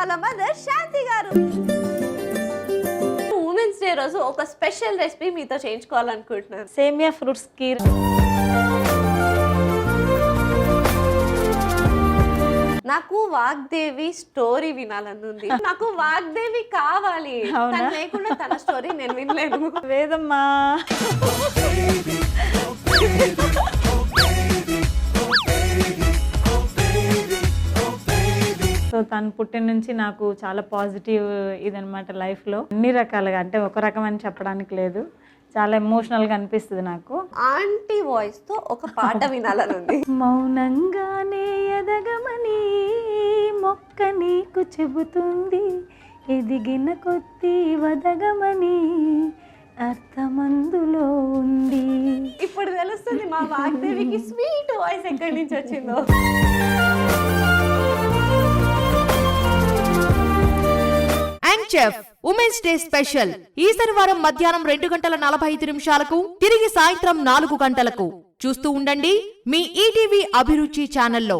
వాళ్ళ మదర్ శాంతి గారు. Women's day రోజు ఒక స్పెషల్ రెసిపీ మీతో చేయించుకోవాలనుకుంటున్నాను. సేమియా ఫ్రూట్స్ కీర్. నాకు వాగ్దేవి స్టోరీ వినాలని ఉంది. నాకు వాగ్దేవి కావాలి, తను లేకుండా తన స్టోరీ నేను వినలేను. వేదమ్మా సో తను పుట్టిన నుంచి నాకు చాలా పాజిటివ్ ఇదనమాట లైఫ్లో. అన్ని రకాలుగా, అంటే ఒక రకం అని చెప్పడానికి లేదు, చాలా ఎమోషనల్గా అనిపిస్తుంది నాకు. ఆంటీ వాయిస్ తో ఒక పాట వినాలని ఉంది. మౌనంగానే ఎదగమని మొక్క నీకు చెబుతుంది, ఎదిగిన కొద్దీ వదగమని అర్థమందులో ఉంది. ఇప్పుడు తెలుస్తుంది మా వాగ్దేవికి స్వీట్ వాయిస్ ఎక్కడి నుంచి వచ్చిందో. చెఫ్ ఉమెన్స్ డే స్పెషల్ ఈ శనివారం మధ్యాహ్నం 2:45 తిరిగి సాయంత్రం 4 గంటలకు చూస్తూ ఉండండి మీ ఈటీవీ అభిరుచి ఛానల్లో.